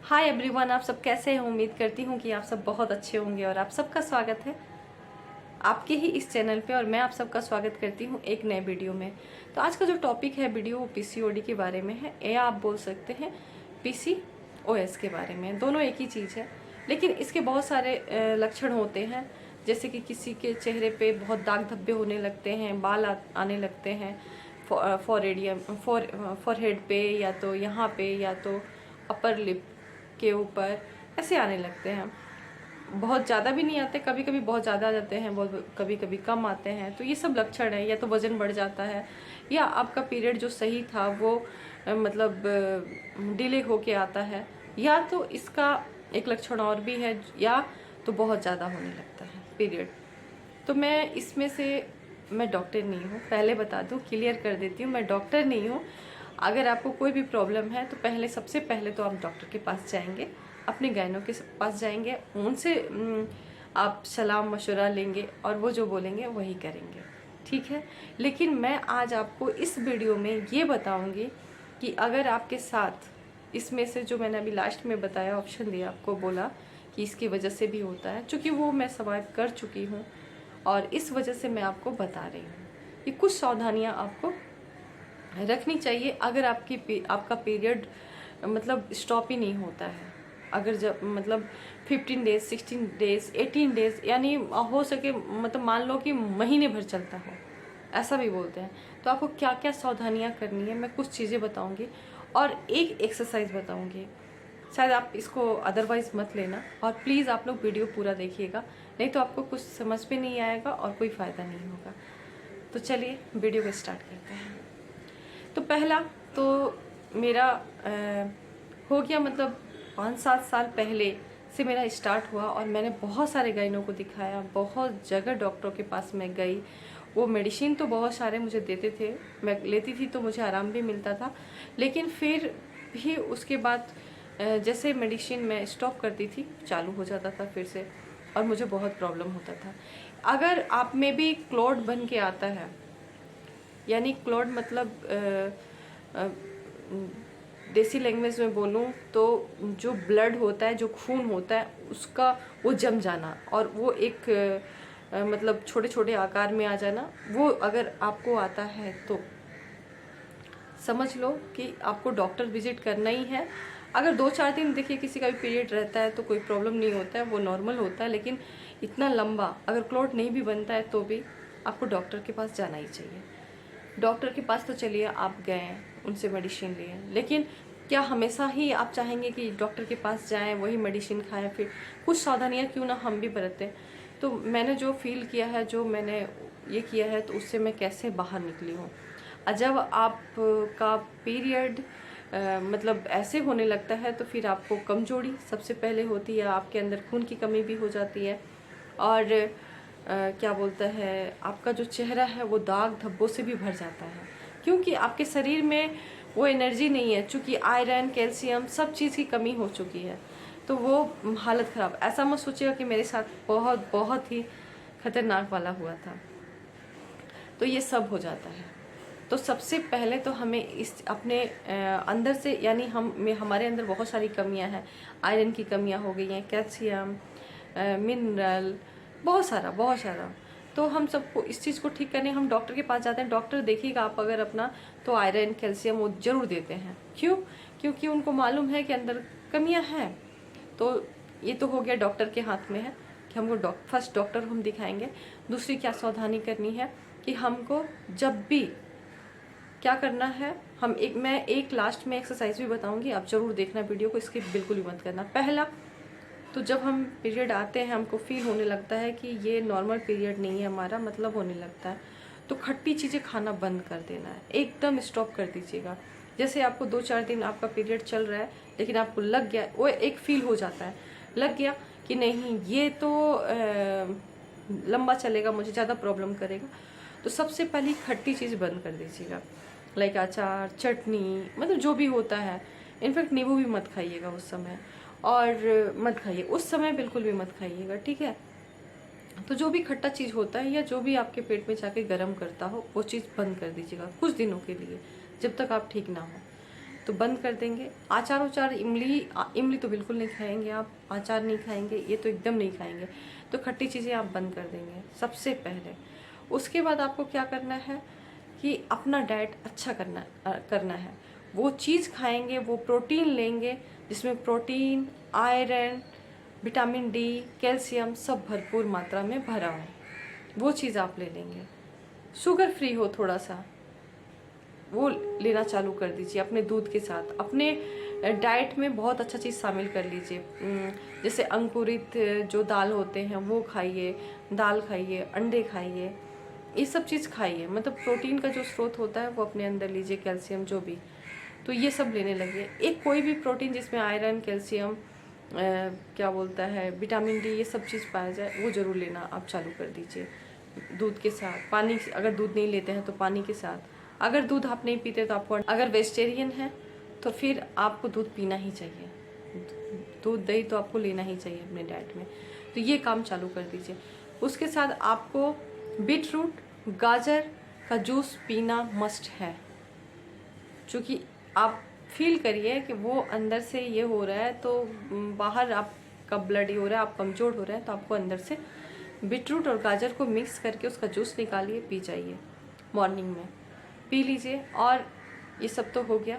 Hi everyone, आप सब कैसे हैं। उम्मीद करती हूँ कि आप सब बहुत अच्छे होंगे और आप सबका स्वागत है आपके ही इस चैनल पे। और मैं आप सबका स्वागत करती हूँ एक नए वीडियो में। तो आज का जो टॉपिक है वीडियो वो पीसीओडी के बारे में है, या आप बोल सकते हैं पीसीओएस के बारे में। दोनों एक ही चीज़ है, लेकिन इसके बहुत सारे लक्षण होते हैं। जैसे कि किसी के चेहरे पे बहुत दाग धब्बे होने लगते हैं, बाल आने लगते हैं फॉरहेड पे, या तो यहाँ पे, या तो अपर लिप के ऊपर ऐसे आने लगते हैं। बहुत ज़्यादा भी नहीं आते, कभी कभी बहुत ज़्यादा आ जाते हैं, बहुत कभी कभी कम आते हैं। तो ये सब लक्षण है। या तो वज़न बढ़ जाता है, या आपका पीरियड जो सही था वो मतलब डिले होके आता है, या तो इसका एक लक्षण और भी है, या तो बहुत ज़्यादा होने लगता है पीरियड। तो मैं इसमें से मैं डॉक्टर नहीं हूँ, पहले बता दूँ, क्लियर कर देती हूँ, मैं डॉक्टर नहीं हूँ। अगर आपको कोई भी प्रॉब्लम है तो सबसे पहले तो आप डॉक्टर के पास जाएंगे, अपने गायनों के पास जाएंगे, उनसे आप सलाह मशवरा लेंगे और वो जो बोलेंगे वही करेंगे, ठीक है। लेकिन मैं आज आपको इस वीडियो में ये बताऊंगी कि अगर आपके साथ इसमें से जो मैंने अभी लास्ट में बताया, ऑप्शन दिया आपको, बोला कि इसकी वजह से भी होता है, क्योंकि वो मैं सर्वाइव कर चुकी हूँ और इस वजह से मैं आपको बता रही हूँ कि कुछ सावधानियाँ आपको रखनी चाहिए अगर आपका पीरियड मतलब स्टॉप ही नहीं होता है। अगर जब मतलब 15 डेज, 16 डेज, 18 डेज, यानी हो सके मतलब मान लो कि महीने भर चलता हो, ऐसा भी बोलते हैं। तो आपको क्या क्या सावधानियां करनी है, मैं कुछ चीज़ें बताऊंगी और एक एक्सरसाइज बताऊंगी। शायद आप इसको अदरवाइज मत लेना, और प्लीज़ आप लोग वीडियो पूरा देखिएगा, नहीं तो आपको कुछ समझ में नहीं आएगा और कोई फ़ायदा नहीं होगा। तो चलिए वीडियो को स्टार्ट करते हैं। तो पहला तो मेरा हो गया, मतलब 5-7 साल पहले से मेरा स्टार्ट हुआ, और मैंने बहुत सारे गाइनों को दिखाया, बहुत जगह डॉक्टरों के पास मैं गई। वो मेडिसिन तो बहुत सारे मुझे देते थे, मैं लेती थी तो मुझे आराम भी मिलता था। लेकिन फिर भी उसके बाद जैसे मेडिसिन मैं स्टॉप करती थी, चालू हो जाता था फिर से, और मुझे बहुत प्रॉब्लम होता था। अगर आप में भी क्लॉट बन के आता है, यानी क्लॉट मतलब देसी लैंग्वेज में बोलूँ तो जो ब्लड होता है, जो खून होता है, उसका वो जम जाना, और वो एक मतलब छोटे छोटे आकार में आ जाना, वो अगर आपको आता है तो समझ लो कि आपको डॉक्टर विजिट करना ही है। अगर 2-4 दिन देखिए किसी का भी पीरियड रहता है तो कोई प्रॉब्लम नहीं होता है, वो नॉर्मल होता है। लेकिन इतना लंबा अगर क्लॉट नहीं भी बनता है तो भी आपको डॉक्टर के पास जाना ही चाहिए। डॉक्टर के पास तो चलिए आप गए, उनसे मेडिसिन लिए, लेकिन क्या हमेशा ही आप चाहेंगे कि डॉक्टर के पास जाएं, वही मेडिसिन खाएं? फिर कुछ सावधानियां क्यों ना हम भी बरतें। तो मैंने जो फील किया है, जो मैंने ये किया है, तो उससे मैं कैसे बाहर निकली हूँ। जब आपका पीरियड मतलब ऐसे होने लगता है तो फिर आपको कमजोरी सबसे पहले होती है, आपके अंदर खून की कमी भी हो जाती है, और क्या बोलता है, आपका जो चेहरा है वो दाग धब्बों से भी भर जाता है, क्योंकि आपके शरीर में वो एनर्जी नहीं है, चूँकि आयरन, कैल्शियम, सब चीज़ की कमी हो चुकी है। तो वो हालत ख़राब। ऐसा मत सोचिएगा कि मेरे साथ बहुत बहुत ही खतरनाक वाला हुआ था। तो ये सब हो जाता है। तो सबसे पहले तो हमें इस अपने अंदर से, यानी हमारे अंदर बहुत सारी कमियां हैं। आयरन की कमियां हो गई हैं, कैल्शियम, मिनरल, बहुत सारा। तो हम सबको इस चीज़ को ठीक करने हम डॉक्टर के पास जाते हैं। डॉक्टर देखिएगा आप अगर अपना, तो आयरन, कैल्शियम वो जरूर देते हैं। क्यों? क्योंकि उनको मालूम है कि अंदर कमियां हैं। तो ये तो हो गया, डॉक्टर के हाथ में है कि हमको फर्स्ट डॉक्टर हम दिखाएंगे। दूसरी क्या सावधानी करनी है कि हमको जब भी क्या करना है, मैं एक लास्ट में एक्सरसाइज भी बताऊंगी, आप जरूर देखना वीडियो को, स्किप बिल्कुल भी मत करना। पहला तो जब हम पीरियड आते हैं, हमको फील होने लगता है कि ये नॉर्मल पीरियड नहीं है हमारा, मतलब होने लगता है, तो खट्टी चीज़ें खाना बंद कर देना है, एकदम स्टॉप कर दीजिएगा। जैसे आपको 2-4 दिन आपका पीरियड चल रहा है, लेकिन आपको लग गया, वो एक फील हो जाता है, लग गया कि नहीं ये तो लंबा चलेगा, मुझे ज़्यादा प्रॉब्लम करेगा, तो सबसे पहले खट्टी चीज़ बंद कर दीजिएगा। लाइक अचार, चटनी, मतलब जो भी होता है। इनफैक्ट नींबू भी मत खाइएगा उस समय, और मत खाइए उस समय, बिल्कुल भी मत खाइएगा, ठीक है। तो जो भी खट्टा चीज़ होता है, या जो भी आपके पेट में जाके गर्म करता हो, वो चीज़ बंद कर दीजिएगा कुछ दिनों के लिए, जब तक आप ठीक ना हो। तो बंद कर देंगे। अचार उचार इमली तो बिल्कुल नहीं खाएंगे आप, अचार नहीं खाएंगे, ये तो एकदम नहीं खाएंगे। तो खट्टी चीज़ें आप बंद कर देंगे सबसे पहले। उसके बाद आपको क्या करना है कि अपना डाइट अच्छा करना है। वो चीज़ खाएंगे, वो प्रोटीन लेंगे जिसमें protein, iron, vitamin D, calcium सब भरपूर मात्रा में भरा हो, वो चीज़ आप ले लेंगे। शुगर फ्री हो थोड़ा सा, वो लेना चालू कर दीजिए अपने दूध के साथ। अपने डाइट में बहुत अच्छा चीज़ शामिल कर लीजिए, जैसे अंकुरित जो दाल होते हैं वो खाइए, दाल खाइए, अंडे खाइए, ये सब चीज़ खाइए। मतलब प्रोटीन का जो स्रोत होता है वो अपने अंदर लीजिए, कैल्शियम जो भी, तो ये सब लेने लगे। एक कोई भी प्रोटीन जिसमें आयरन, कैल्शियम, क्या बोलता है, विटामिन डी, ये सब चीज़ पाया जाए वो ज़रूर लेना आप चालू कर दीजिए दूध के साथ। पानी, अगर दूध नहीं लेते हैं तो पानी के साथ। अगर दूध आप नहीं पीते तो आपको, अगर वेजिटेरियन है तो फिर आपको दूध पीना ही चाहिए, दूध दही तो आपको लेना ही चाहिए अपने डाइट में। तो ये काम चालू कर दीजिए। उसके साथ आपको बीट रूट, गाजर का जूस पीना मस्ट है, क्योंकि आप फील करिए कि वो अंदर से ये हो रहा है तो बाहर आपका ब्लड ही हो रहा है, आप कमज़ोर हो रहे हैं, तो आपको अंदर से बीटरूट और गाजर को मिक्स करके उसका जूस निकालिए, पी जाइए, मॉर्निंग में पी लीजिए। और ये सब तो हो गया।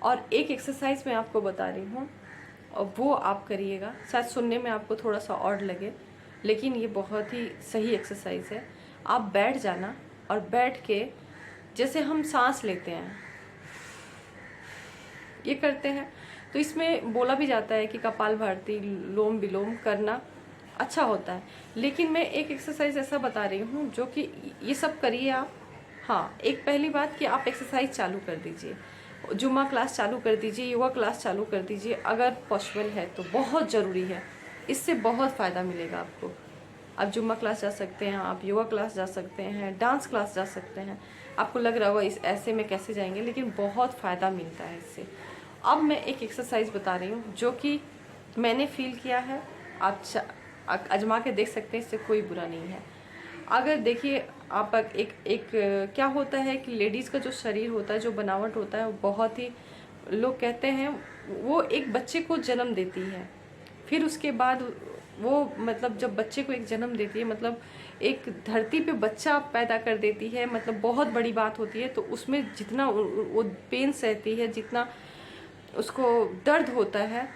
और एक एक्सरसाइज मैं आपको बता रही हूँ और वो आप करिएगा, शायद सुनने में आपको थोड़ा सा ऑड लगे, लेकिन ये बहुत ही सही एक्सरसाइज है। आप बैठ जाना और बैठ के जैसे हम सांस लेते हैं ये करते हैं, तो इसमें बोला भी जाता है कि कपालभाति, लोम विलोम करना अच्छा होता है। लेकिन मैं एक एक्सरसाइज ऐसा बता रही हूँ जो कि ये सब करिए आप। हाँ, एक पहली बात कि आप एक्सरसाइज चालू कर दीजिए, जुम्मा क्लास चालू कर दीजिए, योगा क्लास चालू कर दीजिए, अगर पॉसिबल है तो बहुत ज़रूरी है, इससे बहुत फ़ायदा मिलेगा आपको। आप जुम्मा क्लास जा सकते हैं, आप योगा क्लास जा सकते हैं, डांस क्लास जा सकते हैं। आपको लग रहा होगा इस ऐसे में कैसे जाएंगे, लेकिन बहुत फ़ायदा मिलता है इससे। अब मैं एक एक्सरसाइज बता रही हूँ जो कि मैंने फील किया है, आप आजमा के देख सकते हैं, इससे कोई बुरा नहीं है। अगर देखिए आप एक क्या होता है कि लेडीज़ का जो शरीर होता है, जो बनावट होता है, वो बहुत ही, लोग कहते हैं वो एक बच्चे को जन्म देती है, फिर उसके बाद वो, मतलब जब बच्चे को एक जन्म देती है, मतलब एक धरती पे बच्चा पैदा कर देती है, मतलब बहुत बड़ी बात होती है। तो उसमें जितना वो पेन सहती है, जितना उसको दर्द होता है,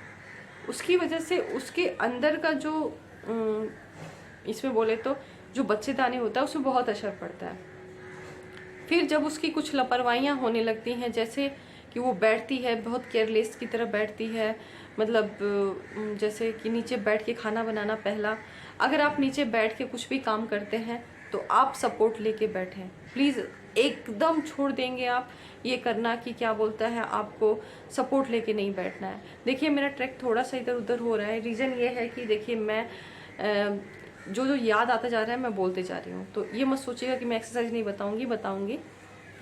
उसकी वजह से उसके अंदर का जो इसमें बोले तो जो बच्चेदानी होता है उसमें बहुत असर पड़ता है। फिर जब उसकी कुछ लापरवाहियाँ होने लगती हैं, जैसे कि वो बैठती है बहुत केयरलेस की तरह बैठती है, मतलब जैसे कि नीचे बैठ के खाना बनाना, पहला अगर आप नीचे बैठ के कुछ भी काम करते हैं तो आप सपोर्ट लेके बैठें प्लीज़। एकदम छोड़ देंगे आप ये करना कि क्या बोलता है, आपको सपोर्ट लेके नहीं बैठना है। देखिए मेरा ट्रैक थोड़ा सा इधर उधर हो रहा है, रीज़न ये है कि देखिए मैं जो याद आता जा रहा है मैं बोलते जा रही हूँ, तो ये मत सोचिएगा कि मैं एक्सरसाइज नहीं बताऊँगी,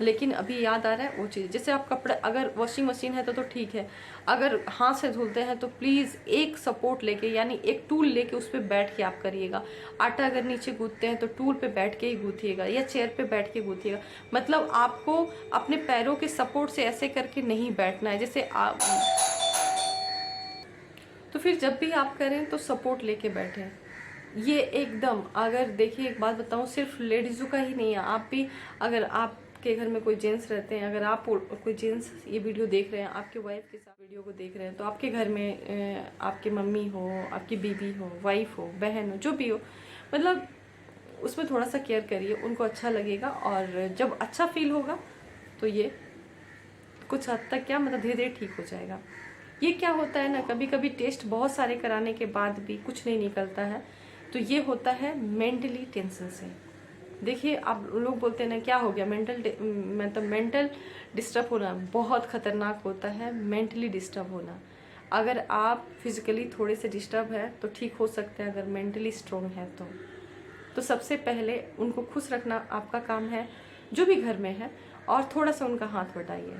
लेकिन अभी याद आ रहा है वो चीज़। जैसे आप कपड़े, अगर वॉशिंग मशीन है तो ठीक है, अगर हाथ से धुलते हैं तो प्लीज़ एक सपोर्ट लेके, यानी एक टूल लेके उस पर बैठ के आप करिएगा। आटा अगर नीचे गूंथते हैं तो टूल पे बैठ के ही गूंथिएगा या चेयर पे बैठ के गूंथिएगा। मतलब आपको अपने पैरों के सपोर्ट से ऐसे करके नहीं बैठना है, जैसे आप, तो फिर जब भी आप करें तो सपोर्ट लेके बैठें। ये एकदम, अगर देखिए एक बात बताऊँ, सिर्फ लेडीज़ों का ही नहीं है, आप भी, अगर आपके घर में कोई जेंट्स रहते हैं, अगर आप कोई जेंट्स ये वीडियो देख रहे हैं, आपके वाइफ के साथ वीडियो को देख रहे हैं, तो आपके घर में आपकी मम्मी हो, आपकी बीबी हो, वाइफ हो, बहन हो, जो भी हो, मतलब उसमें थोड़ा सा केयर करिए, उनको अच्छा लगेगा। और जब अच्छा फील होगा तो ये कुछ हद तक क्या, मतलब धीरे धीरे ठीक हो जाएगा। ये क्या होता है ना, कभी कभी टेस्ट बहुत सारे कराने के बाद भी कुछ नहीं निकलता है, तो ये होता है मेंटली टेंशन से। देखिए आप लोग बोलते हैं ना क्या हो गया, मतलब मेंटल डिस्टर्ब होना बहुत ख़तरनाक होता है, मेंटली डिस्टर्ब होना। अगर आप फिजिकली थोड़े से डिस्टर्ब है तो ठीक हो सकते हैं, अगर मेंटली स्ट्रॉन्ग है तो सबसे पहले उनको खुश रखना आपका काम है, जो भी घर में है, और थोड़ा सा उनका हाथ बटाइए,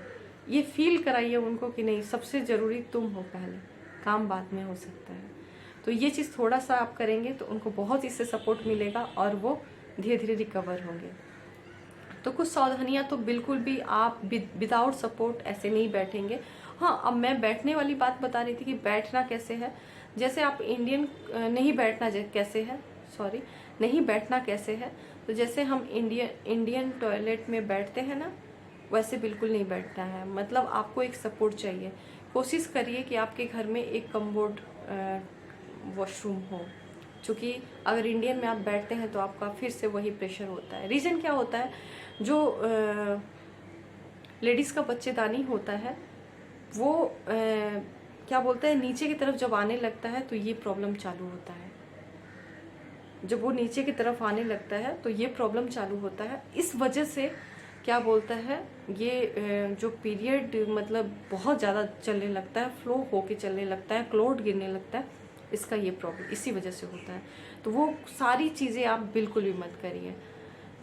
ये फील कराइए उनको कि नहीं सबसे ज़रूरी तुम हो, पहले काम बाद में हो सकता है। तो ये चीज़ थोड़ा सा आप करेंगे तो उनको बहुत इससे सपोर्ट मिलेगा और वो धीरे धीरे रिकवर होंगे। तो कुछ सावधानियां तो बिल्कुल भी आप विदाउट सपोर्ट ऐसे नहीं बैठेंगे। हाँ, अब मैं बैठने वाली बात बता रही थी कि बैठना कैसे है। जैसे आप इंडियन नहीं बैठना कैसे है, सॉरी, नहीं बैठना कैसे है, तो जैसे हम इंडियन टॉयलेट में बैठते हैं ना, वैसे बिल्कुल नहीं बैठना है। मतलब आपको एक सपोर्ट चाहिए। कोशिश करिए कि आपके घर में एक कम्बोर्ड वॉशरूम हो, क्योंकि अगर इंडियन में आप बैठते हैं तो आपका फिर से वही प्रेशर होता है। रीज़न क्या होता है, जो लेडीज़ का बच्चेदानी होता है वो क्या बोलते हैं, नीचे की तरफ जब आने लगता है तो ये प्रॉब्लम चालू होता है। जब वो नीचे की तरफ आने लगता है तो ये प्रॉब्लम चालू होता है। इस वजह से क्या बोलता है, ये जो पीरियड मतलब बहुत ज़्यादा चलने लगता है, फ्लो होके चलने लगता है, क्लोट गिरने लगता है, इसका ये प्रॉब्लम इसी वजह से होता है। तो वो सारी चीज़ें आप बिल्कुल भी मत करिए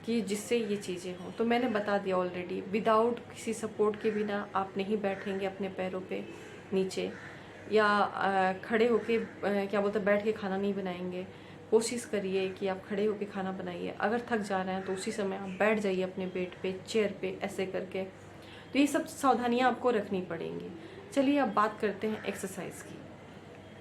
कि जिससे ये चीज़ें हों। तो मैंने बता दिया ऑलरेडी, विदाउट किसी सपोर्ट के बिना आप नहीं बैठेंगे अपने पैरों पे नीचे, या खड़े होके क्या बोलते हैं, बैठ के खाना नहीं बनाएंगे। कोशिश करिए कि आप खड़े होके खाना बनाइए। अगर थक जा रहे हैं तो उसी समय आप बैठ जाइए अपने बेड पे, चेयर पे, ऐसे करके। तो ये सब सावधानियां आपको रखनी पड़ेंगी। चलिए अब बात करते हैं एक्सरसाइज की।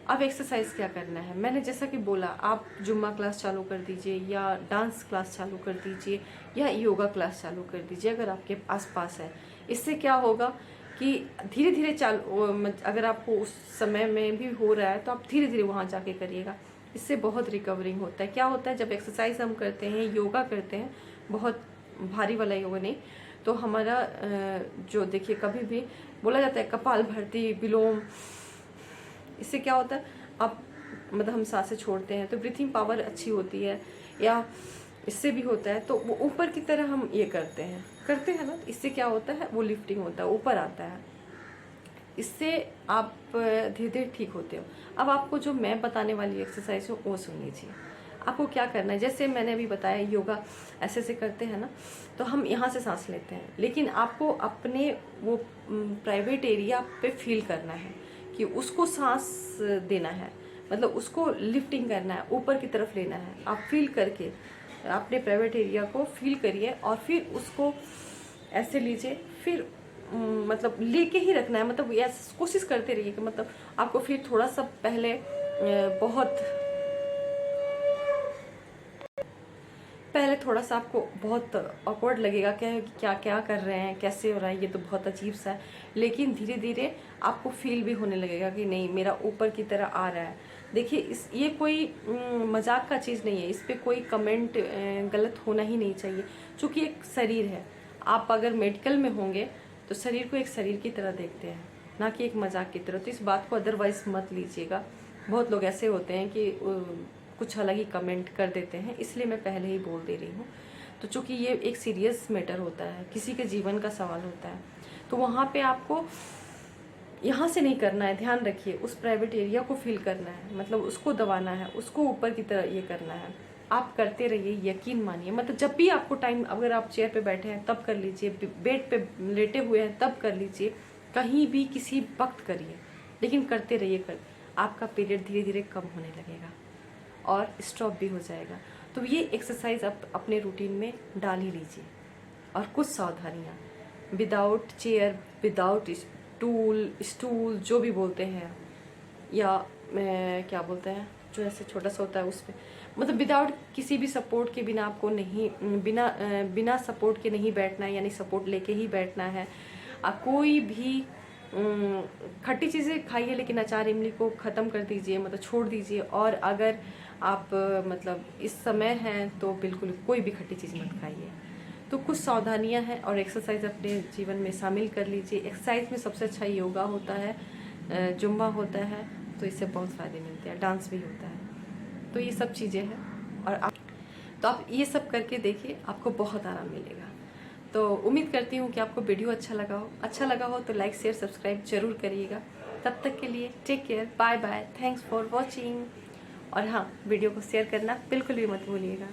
अब एक्सरसाइज क्या करना है, मैंने जैसा कि बोला, आप जुम्मा क्लास चालू कर दीजिए, या डांस क्लास चालू कर दीजिए, या योगा क्लास चालू कर दीजिए अगर आपके आसपास है। इससे क्या होगा कि धीरे धीरे अगर आपको उस समय में भी हो रहा है तो आप धीरे धीरे वहाँ जाके करिएगा। इससे बहुत रिकवरिंग होता है। क्या होता है, जब एक्सरसाइज हम करते हैं, योगा करते हैं, बहुत भारी वाला योगा नहीं, तो हमारा जो देखिए, कभी भी बोला जाता है कपाल भारती, विलोम, इससे क्या होता है, आप मतलब हम सांसें छोड़ते हैं तो ब्रीथिंग पावर अच्छी होती है, या इससे भी होता है। तो वो ऊपर की तरह हम ये करते हैं ना, तो इससे क्या होता है, वो लिफ्टिंग होता है, ऊपर आता है। इससे आप धीरे धीरे ठीक होते हो। अब आपको जो मैं बताने वाली एक्सरसाइज हो वो सुन लीजिए। आपको क्या करना है, जैसे मैंने अभी बताया योगा ऐसे से करते हैं ना, तो हम यहाँ से सांस लेते हैं, लेकिन आपको अपने वो प्राइवेट एरिया पे फील करना है कि उसको सांस देना है, मतलब उसको लिफ्टिंग करना है, ऊपर की तरफ लेना है। आप फील करके अपने प्राइवेट एरिया को फील करिए, और फिर उसको ऐसे लीजिए, फिर मतलब लेके ही रखना है। मतलब ऐसे कोशिश करते रहिए कि मतलब आपको फिर थोड़ा सा पहले थोड़ा सा आपको बहुत ऑकवर्ड लगेगा, क्या क्या कर रहे हैं, कैसे हो रहा है, ये तो बहुत अजीब सा है। लेकिन धीरे धीरे आपको फील भी होने लगेगा कि नहीं, मेरा ऊपर की तरह आ रहा है। देखिए, ये कोई मजाक का चीज़ नहीं है, इस पर कोई कमेंट गलत होना ही नहीं चाहिए, क्योंकि एक शरीर है। आप अगर मेडिकल में होंगे तो शरीर को एक शरीर की तरह देखते हैं, ना कि एक मजाक की तरह। तो इस बात को अदरवाइज मत लीजिएगा। बहुत लोग ऐसे होते हैं कि कुछ अलग ही कमेंट कर देते हैं, इसलिए मैं पहले ही बोल दे रही हूँ। तो चूंकि ये एक सीरियस मैटर होता है, किसी के जीवन का सवाल होता है, तो वहाँ पे आपको यहाँ से नहीं करना है। ध्यान रखिए, उस प्राइवेट एरिया को फील करना है, मतलब उसको दबाना है, उसको ऊपर की तरह ये करना है। आप करते रहिए, यकीन मानिए। मतलब जब भी आपको टाइम, अगर आप चेयर पे बैठे हैं तब कर लीजिए, बेड पे लेटे हुए हैं तब कर लीजिए, कहीं भी किसी वक्त करिए, लेकिन करते रहिए। आपका पीरियड धीरे धीरे कम होने लगेगा और स्टॉप भी हो जाएगा। तो ये एक्सरसाइज आप अपने रूटीन में डाल ही लीजिए। और कुछ सावधानियाँ, विदाउट चेयर, विदाउट स्टूल जो भी बोलते हैं, या क्या बोलते हैं जो ऐसे छोटा सा होता है उस पर, मतलब विदाउट किसी भी सपोर्ट के बिना आपको नहीं, बिना सपोर्ट के नहीं बैठना है, यानी सपोर्ट लेके ही बैठना है। कोई भी खट्टी चीज़ें खाइए, लेकिन अचार इमली को ख़त्म कर दीजिए, मतलब छोड़ दीजिए। और अगर आप मतलब इस समय हैं तो बिल्कुल कोई भी खट्टी चीज़ मत खाइए। तो कुछ सावधानियां हैं, और एक्सरसाइज अपने जीवन में शामिल कर लीजिए। एक्सरसाइज में सबसे अच्छा योगा होता है, जुम्बा होता है, तो इससे बहुत फ़ायदे मिलते हैं। डांस भी होता है, तो ये सब चीज़ें हैं। और आप ये सब करके देखिए, आपको बहुत आराम मिलेगा। तो उम्मीद करती हूँ कि आपको वीडियो अच्छा लगा हो तो लाइक, शेयर, सब्सक्राइब जरूर करिएगा। तब तक के लिए take care, bye bye, thanks for watching. और हाँ, वीडियो को शेयर करना बिल्कुल भी मत भूलिएगा।